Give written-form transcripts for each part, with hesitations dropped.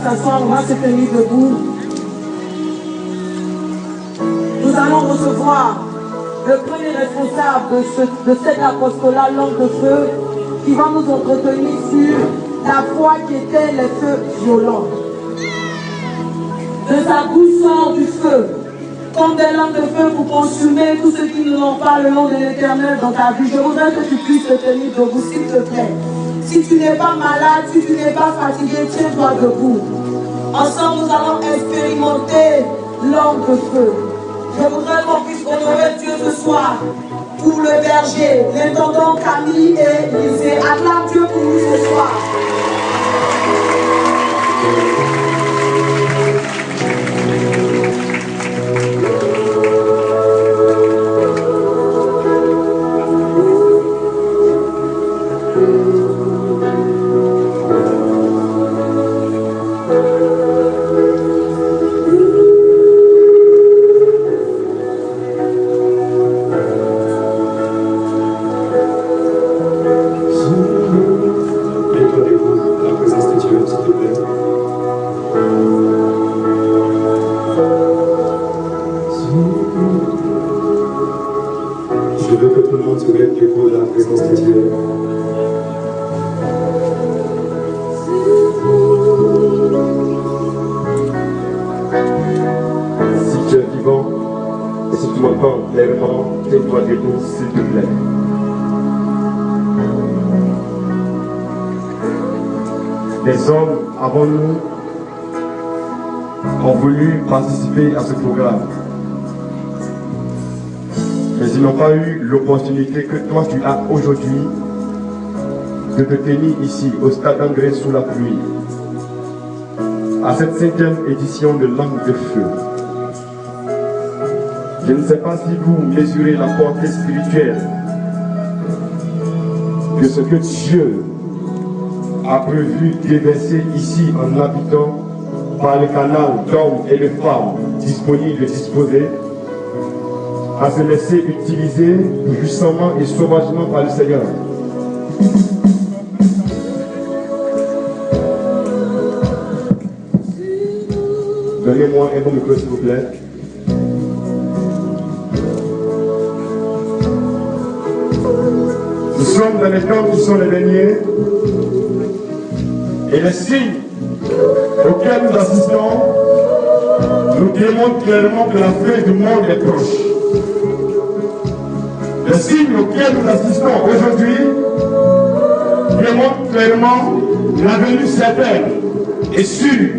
S'asseoir, on va se tenir debout. Nous allons recevoir le premier responsable de cet apostolat, l'homme de feu, qui va nous entretenir sur la foi qui était les feux violents. De sa bouche sort du feu, comme des lampes de feu pour consumer tous ceux qui ne l'ont pas le nom de l'Éternel dans ta vie. Je voudrais que tu puisses te tenir debout, s'il te plaît. Si tu n'es pas malade, si tu n'es pas fatigué, tiens-toi debout. Ensemble, nous allons expérimenter l'homme de feu. Je voudrais qu'on puisse honorer Dieu ce soir pour le berger, l'intendant Camille et Lisée. Acclame Dieu pour nous ce soir. Les hommes avant nous ont voulu participer à ce programme, mais ils n'ont pas eu l'opportunité que toi tu as aujourd'hui de te tenir ici au stade d'Angrès sous la pluie à cette 5e édition de Langue de Feu. Je ne sais pas si vous mesurez la portée spirituelle de ce que Dieu a prévu déverser ici en habitant par le canal d'hommes et de femmes disponibles et disposés à se laisser utiliser puissamment et sauvagement par le Seigneur. Donnez-moi un bon micro s'il vous plaît. Nous sommes dans les temps qui sont les derniers. Et les signes auxquels nous assistons nous démontrent clairement que la fin du monde est proche. Les signes auxquels nous assistons aujourd'hui démontrent clairement la venue certaine et sûre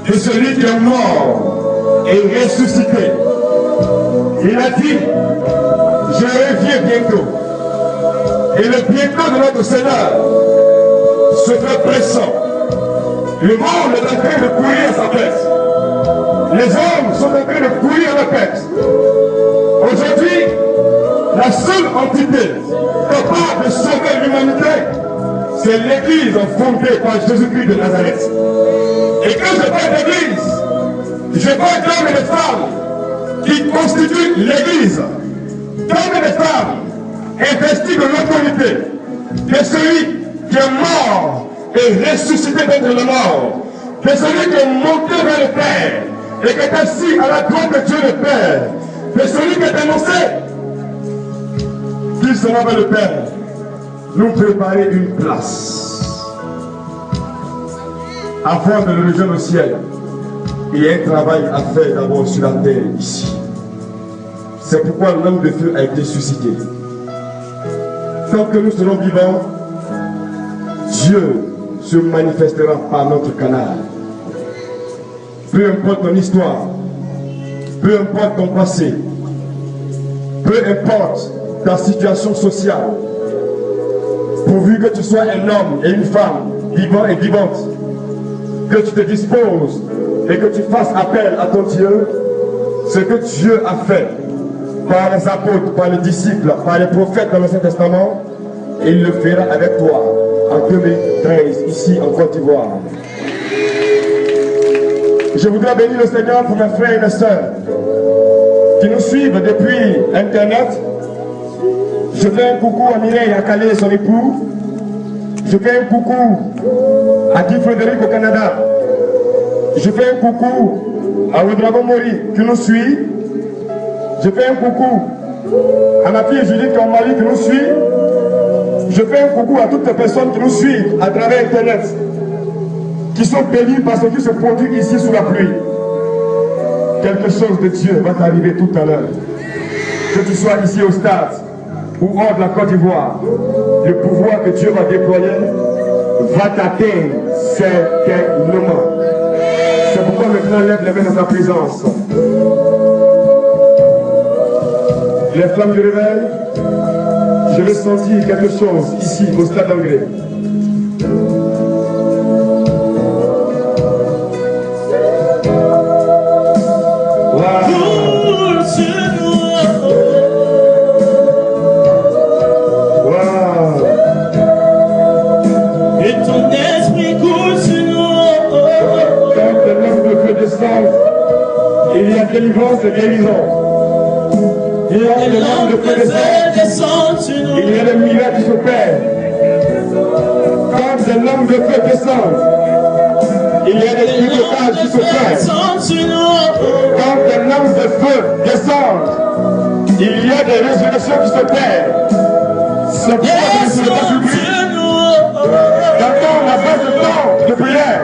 de celui qui est mort et ressuscité. Il a dit, je reviens bientôt. Et le bientôt de notre Seigneur se fait pressant. Le monde est en train de courir à sa peste. Les hommes sont en train de courir à la peste. Aujourd'hui, la seule entité capable de sauver l'humanité, c'est l'Église fondée par Jésus-Christ de Nazareth. Et quand je parle d'Église, je parle d'hommes et de femmes qui constituent l'Église. D'hommes et de femmes investis de l'autorité de celui qui est mort et ressuscité d'entre les morts, de celui qui est monté vers le Père et qui est assis à la droite de Dieu le Père, de celui qui est annoncé qu'il sera vers le Père, nous préparer une place afin de le rejoindre au ciel. Il y a un travail à faire d'abord sur la terre ici. C'est pourquoi l'homme de feu a été suscité. Tant que nous serons vivants, Dieu se manifestera par notre canal. Peu importe ton histoire, peu importe ton passé, peu importe ta situation sociale, pourvu que tu sois un homme et une femme vivant et vivante, que tu te disposes et que tu fasses appel à ton Dieu, ce que Dieu a fait par les apôtres, par les disciples, par les prophètes dans l'Ancien Testament, il le fera avec toi en 2013, ici en Côte d'Ivoire. Je voudrais bénir le Seigneur pour mes frères et mes sœurs qui nous suivent depuis Internet. Je fais un coucou à Mireille à Calais et son époux. Je fais un coucou à Guy Frédéric au Canada. Je fais un coucou à Ouedragon Mori qui nous suit. Je fais un coucou à ma fille Judith Kamali qui nous suit. Je fais un coucou à toutes les personnes qui nous suivent à travers Internet, qui sont bénies par ce qui se produit ici sous la pluie. Quelque chose de Dieu va t'arriver tout à l'heure. Que tu sois ici au stade ou hors de la Côte d'Ivoire, le pouvoir que Dieu va déployer va t'atteindre certainement. C'est pourquoi maintenant lève les mains dans ta présence. Les flammes du réveil, je vais sentir quelque chose ici au stade anglais. Il y a délivrance et guérison. Il y a des langues de connaissance. Il y a des miracles qui s'opèrent. Quand des langues de feu descendent, il y a des pilotages qui s'opèrent. Quand des langues de feu descendent, il y a des résurrections qui s'opèrent. C'est pourquoi je ne suis pas surpris. J'attends la fin de temps de prière.